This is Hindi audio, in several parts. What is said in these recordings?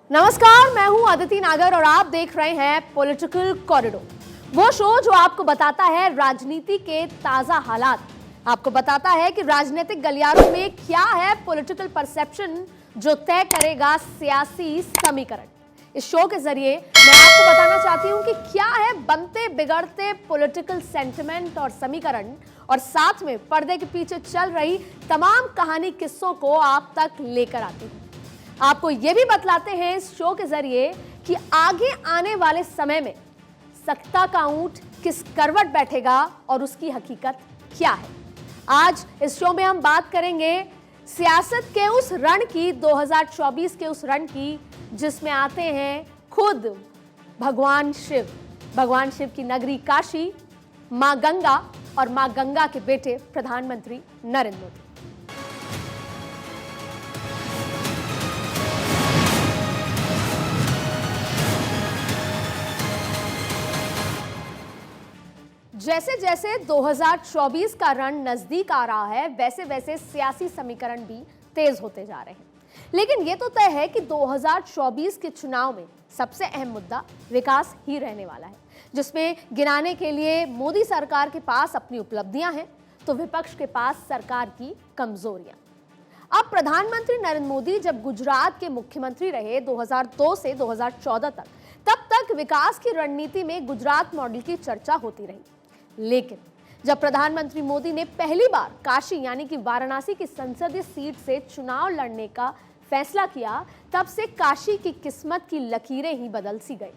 नमस्कार, मैं हूं अदिति नागर और आप देख रहे हैं पॉलिटिकल कॉरिडोर, वो शो जो आपको बताता है राजनीति के ताजा हालात, आपको बताता है कि राजनीतिक गलियारों में क्या है पॉलिटिकल परसेप्शन जो तय करेगा सियासी समीकरण। इस शो के जरिए मैं आपको बताना चाहती हूं कि क्या है बनते बिगड़ते पॉलिटिकल सेंटिमेंट और समीकरण, और साथ में पर्दे के पीछे चल रही तमाम कहानी किस्सों को आप तक लेकर आती हूं। आपको यह भी बतलाते हैं इस शो के जरिए कि आगे आने वाले समय में सत्ता का ऊंट किस करवट बैठेगा और उसकी हकीकत क्या है। आज इस शो में हम बात करेंगे सियासत के उस रण की, 2024 के उस रण की, जिसमें आते हैं खुद भगवान शिव की नगरी काशी, मां गंगा और मां गंगा के बेटे प्रधानमंत्री नरेंद्र मोदी। जैसे जैसे 2024 का रण नजदीक आ रहा है, वैसे वैसे सियासी समीकरण भी तेज होते जा रहे हैं। लेकिन यह तो तय है कि 2024 के चुनाव में सबसे अहम मुद्दा विकास ही रहने वाला है, जिसमें गिनाने के लिए मोदी सरकार के पास अपनी उपलब्धियां हैं तो विपक्ष के पास सरकार की कमजोरियां। अब प्रधानमंत्री नरेंद्र मोदी जब गुजरात के मुख्यमंत्री रहे 2002 से 2014 तक, तब तक विकास की रणनीति में गुजरात मॉडल की चर्चा होती रही। लेकिन जब प्रधानमंत्री मोदी ने पहली बार काशी यानी कि वाराणसी की संसदीय सीट से चुनाव लड़ने का फैसला किया, तब से काशी की किस्मत की लकीरें ही बदल सी गई।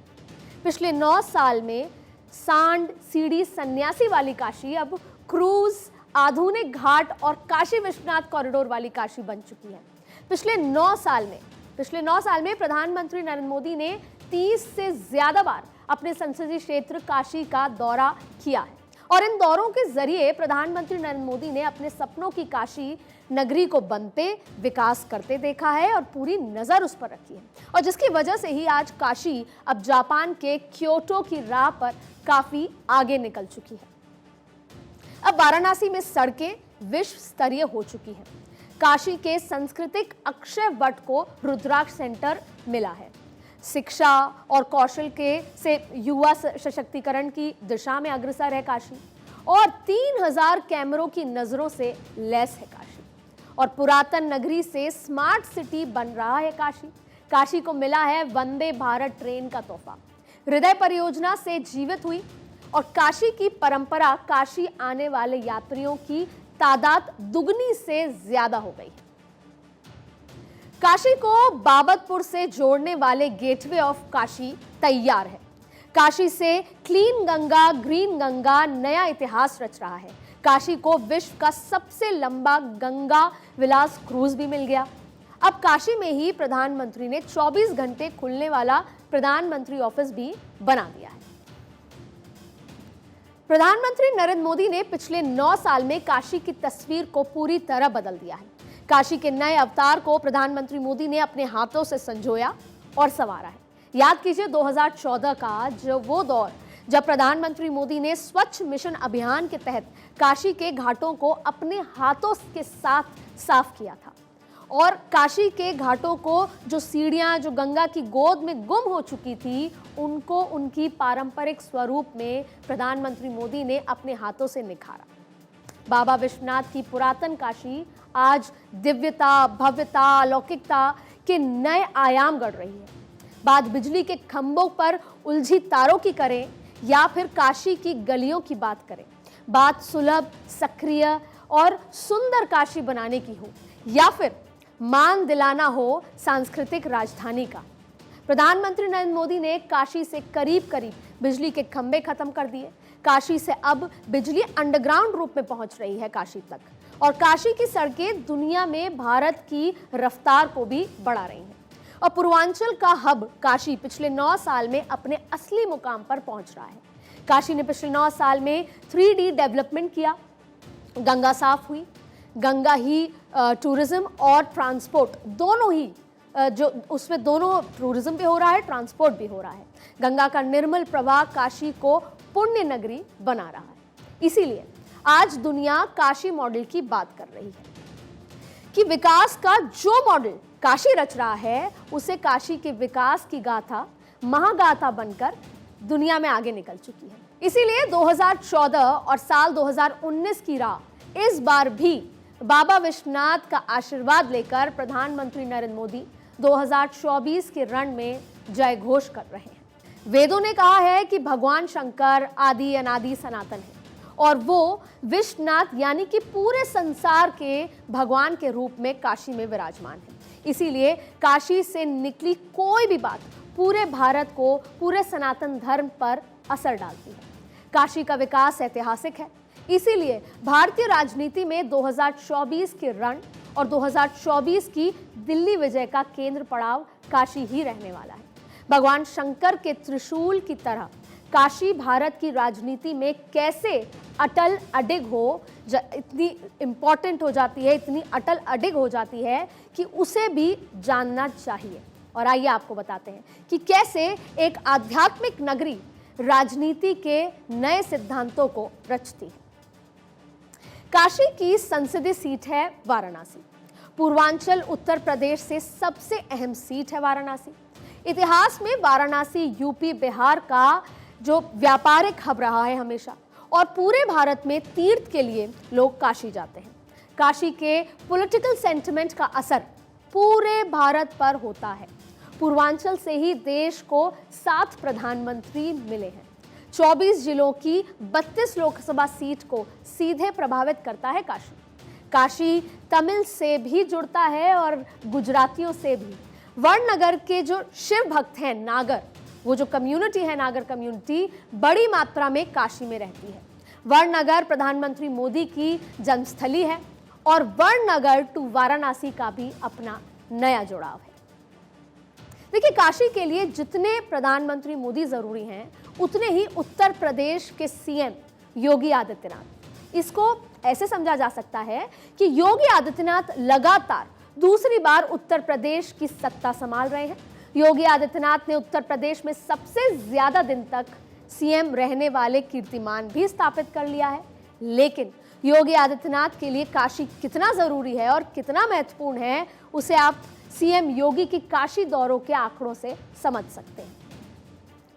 पिछले 9 साल में सांड सीढ़ी सन्यासी वाली काशी अब क्रूज, आधुनिक घाट और काशी विश्वनाथ कॉरिडोर वाली काशी बन चुकी है। पिछले 9 साल में प्रधानमंत्री नरेंद्र मोदी ने 30 से ज्यादा बार अपने संसदीय क्षेत्र काशी का दौरा किया है, और इन दौरों के जरिए प्रधानमंत्री नरेंद्र मोदी ने अपने सपनों की काशी नगरी को बनते, विकास करते देखा है और पूरी नजर उस पर रखी है, और जिसकी वजह से ही आज काशी अब जापान के क्योटो की राह पर काफी आगे निकल चुकी है। अब वाराणसी में सड़कें विश्व स्तरीय हो चुकी हैं। काशी के सांस्कृतिक अक्षय वट को रुद्राक्ष सेंटर मिला है। शिक्षा और कौशल के से युवा सशक्तिकरण की दिशा में अग्रसर है काशी, और 3000 कैमरों की नजरों से लैस है काशी, और पुरातन नगरी से स्मार्ट सिटी बन रहा है काशी। काशी को मिला है वंदे भारत ट्रेन का तोहफा। हृदय परियोजना से जीवित हुई, और काशी की परंपरा काशी आने वाले यात्रियों की तादाद दुगनी से ज्यादा हो गई है। काशी को बाबतपुर से जोड़ने वाले गेटवे ऑफ काशी तैयार है। काशी से क्लीन गंगा, ग्रीन गंगा नया इतिहास रच रहा है। काशी को विश्व का सबसे लंबा गंगा विलास क्रूज भी मिल गया। अब काशी में ही प्रधानमंत्री ने 24 घंटे खुलने वाला प्रधानमंत्री ऑफिस भी बना दिया है। प्रधानमंत्री नरेंद्र मोदी ने पिछले 9 साल में काशी की तस्वीर को पूरी तरह बदल दिया है। काशी के नए अवतार को प्रधानमंत्री मोदी ने अपने हाथों से संजोया और संवारा है। याद कीजिए 2014 का वो दौर जब प्रधानमंत्री मोदी ने स्वच्छ मिशन अभियान के तहत काशी के घाटों को अपने हाथों के साथ साफ किया था, और काशी के घाटों को जो सीढ़ियां जो गंगा की गोद में गुम हो चुकी थी, उनको उनकी पारंपरिक स्वरूप में प्रधानमंत्री मोदी ने अपने हाथों से निखारा। बाबा विश्वनाथ की पुरातन काशी आज दिव्यता, भव्यता, अलौकिकता के नए आयाम गढ़ रही है। बात बिजली के खंभों पर उलझी तारों की करें या फिर काशी की गलियों की बात करें, बात सुलभ, सक्रिय और सुंदर काशी बनाने की हो, या फिर मान दिलाना हो सांस्कृतिक राजधानी का, प्रधानमंत्री नरेंद्र मोदी ने काशी से करीब करीब बिजली के खंभे खत्म कर दिए। काशी से अब बिजली अंडरग्राउंड रूप में पहुंच रही है काशी तक, और काशी की सड़कें दुनिया में भारत की रफ्तार को भी बढ़ा रही हैं। और पूर्वांचल का हब काशी पिछले 9 साल में अपने असली मुकाम पर पहुंच रहा है। काशी ने पिछले 9 साल में 3D डेवलपमेंट किया। गंगा साफ हुई, गंगा ही टूरिज्म और ट्रांसपोर्ट दोनों ही जो उसमें दोनों टूरिज्म भी हो रहा है, ट्रांसपोर्ट भी हो रहा है। गंगा का निर्मल प्रवाह काशी को पुण्य नगरी बना रहा है। इसीलिए आज दुनिया काशी मॉडल की बात कर रही है। कि विकास का जो मॉडल काशी रच रहा है उसे काशी के विकास की गाथा महागाथा बनकर दुनिया में आगे निकल चुकी है। इसीलिए 2014 और साल 2019 की राह इस बार भी बाबा विश्वनाथ का आशीर्वाद लेकर प्रधानमंत्री नरेंद्र मोदी 2024 के रण में जय घोष कर रहे हैं। वेदों ने कहा है कि भगवान शंकर आदि अनादि सनातन है और वो विश्वनाथ यानी कि पूरे संसार के भगवान के रूप में काशी में विराजमान है। इसीलिए काशी से निकली कोई भी बात पूरे भारत को, पूरे सनातन धर्म पर असर डालती है। काशी का विकास ऐतिहासिक है, इसीलिए भारतीय राजनीति में 2024 के रण और 2024 की दिल्ली विजय का केंद्र पड़ाव काशी ही रहने वाला है। भगवान शंकर के त्रिशूल की तरह काशी भारत की राजनीति में कैसे अटल अडिग हो, इतनी इंपॉर्टेंट हो जाती है, इतनी अटल अडिग हो जाती है कि उसे भी जानना चाहिए। और आइए आपको बताते हैं कि कैसे एक आध्यात्मिक नगरी राजनीति के नए सिद्धांतों को रचती है। काशी की संसदीय सीट है वाराणसी। पूर्वांचल उत्तर प्रदेश से सबसे अहम सीट है वाराणसी। इतिहास में वाराणसी यूपी बिहार का जो व्यापारिक हब रहा है हमेशा, और पूरे भारत में तीर्थ के लिए लोग काशी जाते हैं। काशी के पॉलिटिकल सेंटिमेंट का असर पूरे भारत पर होता है। पूर्वांचल से ही देश को 7 प्रधानमंत्री मिले हैं। 24 जिलों की 32 लोकसभा सीट को सीधे प्रभावित करता है काशी। काशी तमिल से भी जुड़ता है और गुजरातियों से भी। वड़नगर के जो शिव भक्त हैं नागर, वो जो कम्युनिटी है नागर कम्युनिटी, बड़ी मात्रा में काशी में रहती है। वड़नगर प्रधानमंत्री मोदी की जन्मस्थली है और वड़नगर टू वाराणसी का भी अपना नया जुड़ाव है। देखिए, काशी के लिए जितने प्रधानमंत्री मोदी जरूरी हैं, उतने ही उत्तर प्रदेश के सीएम योगी आदित्यनाथ। इसको ऐसे समझा जा सकता है कि योगी आदित्यनाथ लगातार दूसरी बार उत्तर प्रदेश की सत्ता संभाल रहे हैं। योगी आदित्यनाथ ने उत्तर प्रदेश में सबसे ज्यादा दिन तक सीएम रहने वाले कीर्तिमान भी स्थापित कर लिया है। लेकिन योगी आदित्यनाथ के लिए काशी कितना जरूरी है और कितना महत्वपूर्ण है, उसे आप सीएम योगी की काशी दौरों के आंकड़ों से समझ सकते हैं।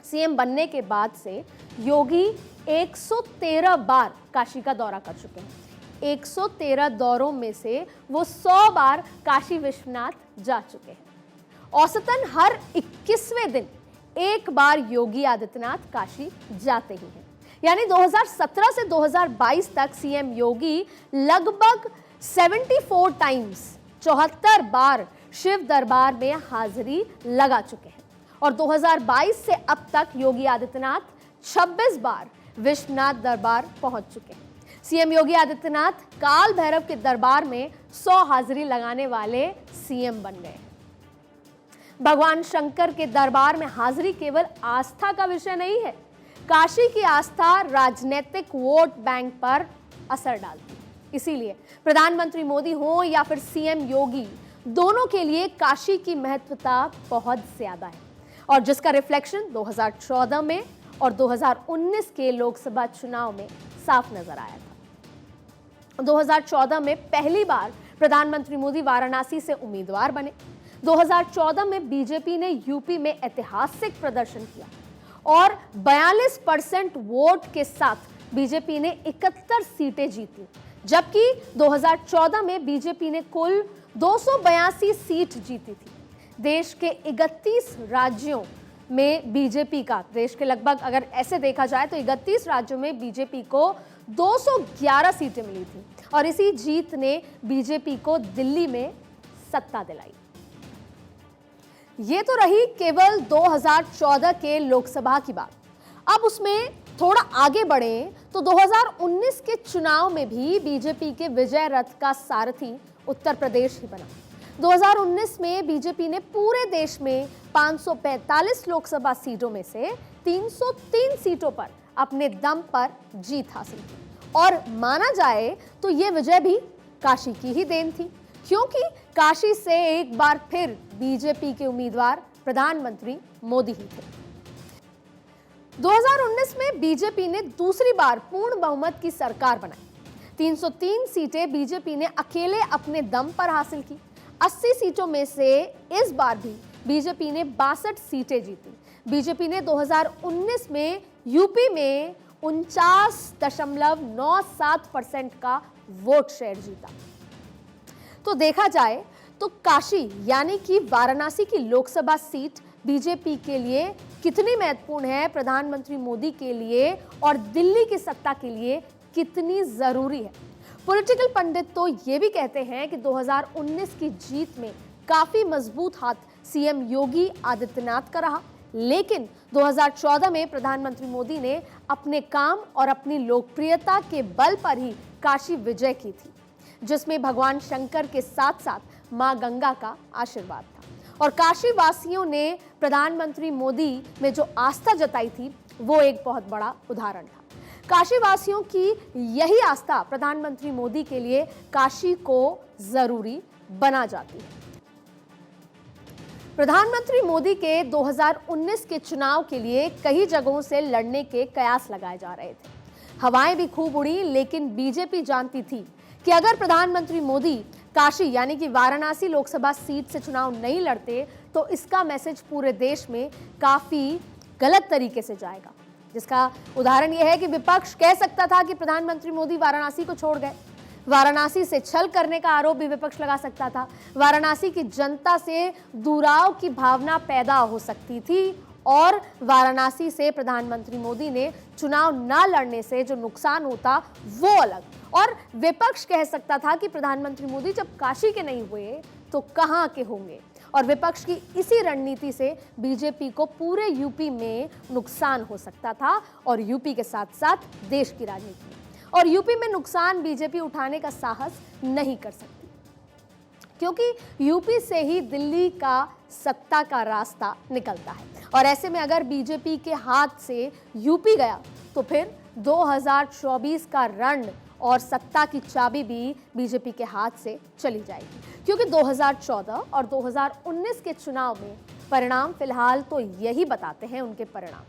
सीएम बनने के बाद से योगी 113 बार काशी का दौरा कर चुके हैं। 113 दौरों में से वो 100 बार काशी विश्वनाथ जा चुके हैं। औसतन हर 21वें दिन एक बार योगी आदित्यनाथ काशी जाते ही हैं। यानी 2017 से 2022 तक सीएम योगी लगभग 74 टाइम्स 74 बार शिव दरबार में हाजिरी लगा चुके हैं। और 2022 से अब तक योगी आदित्यनाथ 26 बार विश्वनाथ दरबार पहुंच चुके हैं। सीएम योगी आदित्यनाथ काल भैरव के दरबार में 100 हाजिरी लगाने वाले सीएम बन गए। भगवान शंकर के दरबार में हाजिरी केवल आस्था का विषय नहीं है। काशी की आस्था राजनीतिक वोट बैंक पर असर डालती है। इसीलिए प्रधानमंत्री मोदी हो या फिर सीएम योगी, दोनों के लिए काशी की महत्वता बहुत ज्यादा है और जिसका रिफ्लेक्शन 2014 में और 2019 के लोकसभा चुनाव में साफ नजर आया था। 2014 में पहली बार प्रधानमंत्री मोदी वाराणसी से उम्मीदवार बने। 2014 में बीजेपी ने यूपी में ऐतिहासिक प्रदर्शन किया और 42% वोट के साथ बीजेपी ने 71 सीटें जीती, जबकि 2014 में बीजेपी ने कुल 282 सीट जीती थी। देश के 31 राज्यों में बीजेपी का, देश के लगभग अगर ऐसे देखा जाए तो 31 राज्यों में बीजेपी को 211 सीटें मिली थी और इसी जीत ने बीजेपी को दिल्ली में सत्ता दिलाई। ये तो रही केवल 2014 के लोकसभा की बात। अब उसमें थोड़ा आगे बढ़े तो 2019 के चुनाव में भी बीजेपी के विजय रथ का सारथी उत्तर प्रदेश ही बना। 2019 में बीजेपी ने पूरे देश में 545 लोकसभा सीटों में से 303 सीटों पर अपने दम पर जीत हासिल की और माना जाए तो ये विजय भी काशी की ही देन थी, क्योंकि काशी से एक बार फिर बीजेपी के उम्मीदवार प्रधानमंत्री मोदी ही थे। 2019 में बीजेपी ने दूसरी बार पूर्ण बहुमत की सरकार बनाई। 303 सीटें बीजेपी ने अकेले अपने दम पर हासिल की। 80 सीटों में से इस बार भी बीजेपी ने 62 सीटें जीती। बीजेपी ने 2019 में यूपी में 49.97% का वोट शेयर जीता। तो देखा जाए तो काशी यानी कि वाराणसी की लोकसभा सीट बीजेपी के लिए कितनी महत्वपूर्ण है, प्रधानमंत्री मोदी के लिए और दिल्ली की सत्ता के लिए कितनी जरूरी है। पॉलिटिकल पंडित तो ये भी कहते हैं कि 2019 की जीत में काफी मजबूत हाथ सीएम योगी आदित्यनाथ का रहा, लेकिन 2014 में प्रधानमंत्री मोदी ने अपने काम और अपनी लोकप्रियता के बल पर ही काशी विजय की थी, जिसमें भगवान शंकर के साथ साथ मां गंगा का आशीर्वाद था। और काशी वासियों ने प्रधानमंत्री मोदी में जो आस्था जताई थी वो एक बहुत बड़ा उदाहरण था। काशी वासियों की यही आस्था प्रधानमंत्री मोदी के लिए काशी को जरूरी बना जाती है। प्रधानमंत्री मोदी के 2019 के चुनाव के लिए कई जगहों से लड़ने के कयास लगाए जा रहे थे। हवाएं भी खूब उड़ी, लेकिन बीजेपी जानती थी कि अगर प्रधानमंत्री मोदी काशी यानी कि वाराणसी लोकसभा सीट से चुनाव नहीं लड़ते तो इसका मैसेज पूरे देश में काफी गलत तरीके से जाएगा। जिसका उदाहरण यह है कि विपक्ष कह सकता था कि प्रधानमंत्री मोदी वाराणसी को छोड़ गए। वाराणसी से छल करने का आरोप भी विपक्ष लगा सकता था। वाराणसी की जनता से दुराव की भावना पैदा हो सकती थी और वाराणसी से प्रधानमंत्री मोदी ने चुनाव न लड़ने से जो नुकसान होता वो अलग। और विपक्ष कह सकता था कि प्रधानमंत्री मोदी जब काशी के नहीं हुए तो कहां के होंगे। और विपक्ष की इसी रणनीति से बीजेपी को पूरे यूपी में नुकसान हो सकता था और यूपी के साथ साथ देश की राजनीति में। और यूपी में नुकसान बीजेपी उठाने का साहस नहीं कर सकती, क्योंकि यूपी से ही दिल्ली का सत्ता का रास्ता निकलता है। और ऐसे में अगर बीजेपी के हाथ से यूपी गया तो फिर 2024 का रण और सत्ता की चाबी भी बीजेपी के हाथ से चली जाएगी, क्योंकि 2014 और 2019 के चुनाव में परिणाम फिलहाल तो यही बताते हैं उनके परिणाम।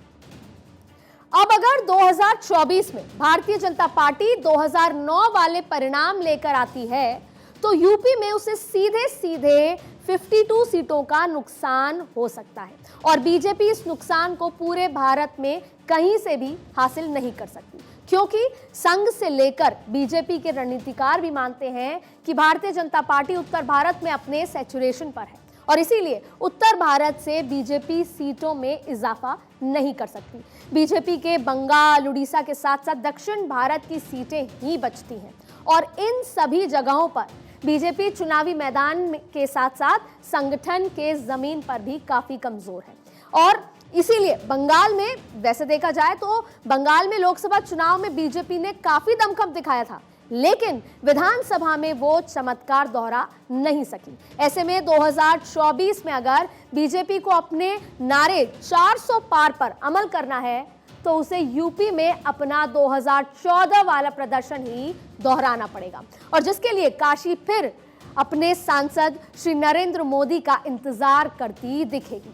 अब अगर 2024 में भारतीय जनता पार्टी 2009 वाले परिणाम लेकर आती है तो यूपी में उसे सीधे सीधे 52 सीटों का नुकसान हो सकता है और बीजेपी इस नुकसान को पूरे भारत में कहीं से भी हासिल नहीं कर सकती, क्योंकि संघ से लेकर बीजेपी के रणनीतिकार भी मानते हैं कि भारतीय जनता पार्टी उत्तर भारत में अपने सैचुरेशन पर है और इसीलिए उत्तर भारत से बीजेपी सीटों में इजाफा नहीं कर सकती। बीजेपी के बंगाल, उड़ीसा के साथ साथ दक्षिण भारत की सीटें ही बचती हैं और इन सभी जगहों पर बीजेपी चुनावी मैदान के साथ साथ संगठन के जमीन पर भी काफी कमजोर है। और इसीलिए बंगाल में, वैसे देखा जाए तो बंगाल में लोकसभा चुनाव में बीजेपी ने काफी दमखम दिखाया था, लेकिन विधानसभा में वो चमत्कार दोहरा नहीं सकी। ऐसे में 2024 में अगर बीजेपी को अपने नारे 400 पार पर अमल करना है तो उसे यूपी में अपना 2014 वाला प्रदर्शन ही दोहराना पड़ेगा और जिसके लिए काशी फिर अपने सांसद श्री नरेंद्र मोदी का इंतजार करती दिखेगी।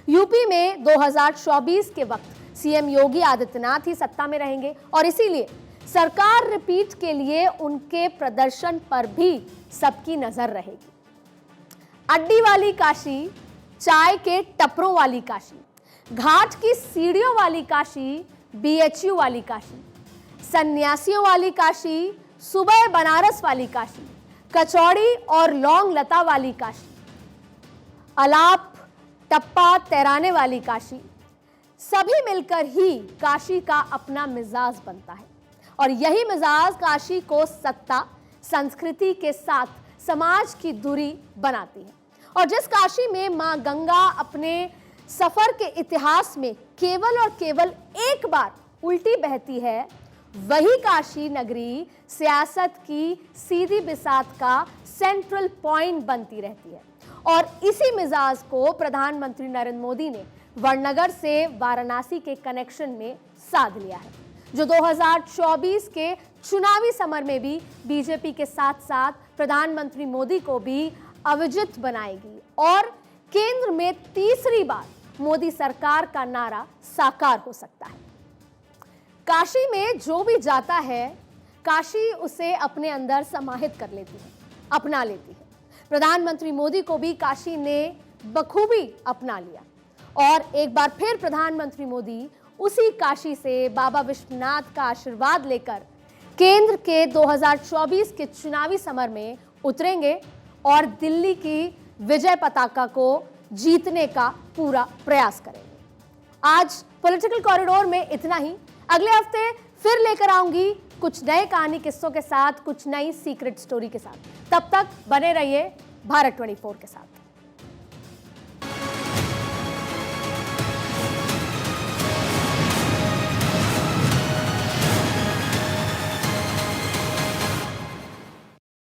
यूपी में 2024 के वक्त सीएम योगी आदित्यनाथ ही सत्ता में रहेंगे और इसीलिए सरकार रिपीट के लिए उनके प्रदर्शन पर भी सबकी नजर रहेगी। अड्डी वाली काशी, चाय के टपरों वाली काशी, घाट की सीढ़ियों वाली काशी, बीएचयू वाली काशी, सन्यासियों वाली काशी, सुबह बनारस वाली काशी, कचौड़ी और लौंग लता वाली काशी, अलाप टप्पा तैराने वाली काशी, सभी मिलकर ही काशी का अपना मिजाज बनता है और यही मिजाज काशी को सत्ता, संस्कृति के साथ समाज की दूरी बनाती है। और जिस काशी में मां गंगा अपने सफर के इतिहास में केवल और केवल एक बार उल्टी बहती है, वही काशी नगरी सियासत की सीधी बिसात का सेंट्रल पॉइंट बनती रहती है। और इसी मिजाज को प्रधानमंत्री नरेंद्र मोदी ने वड़नगर से वाराणसी के कनेक्शन में साध लिया है, जो 2024 के चुनावी समर में भी बीजेपी के साथ साथ प्रधानमंत्री मोदी को भी अविजित बनाएगी और केंद्र में तीसरी बार मोदी सरकार का नारा साकार हो सकता है। काशी में जो भी जाता है काशी उसे अपने अंदर समाहित कर लेती है, अपना लेती है। प्रधानमंत्री मोदी को भी काशी ने बखूबी अपना लिया और एक बार फिर प्रधानमंत्री मोदी उसी काशी से बाबा विश्वनाथ का आशीर्वाद लेकर केंद्र के 2024 के चुनावी समर में उतरेंगे और दिल्ली की विजय पताका को जीतने का पूरा प्रयास करेंगे। आज पॉलिटिकल कॉरिडोर में इतना ही। अगले हफ्ते फिर लेकर आऊंगी कुछ नए कहानी किस्सों के साथ, कुछ नई सीक्रेट स्टोरी के साथ। तब तक बने रहिए भारत 24 के साथ।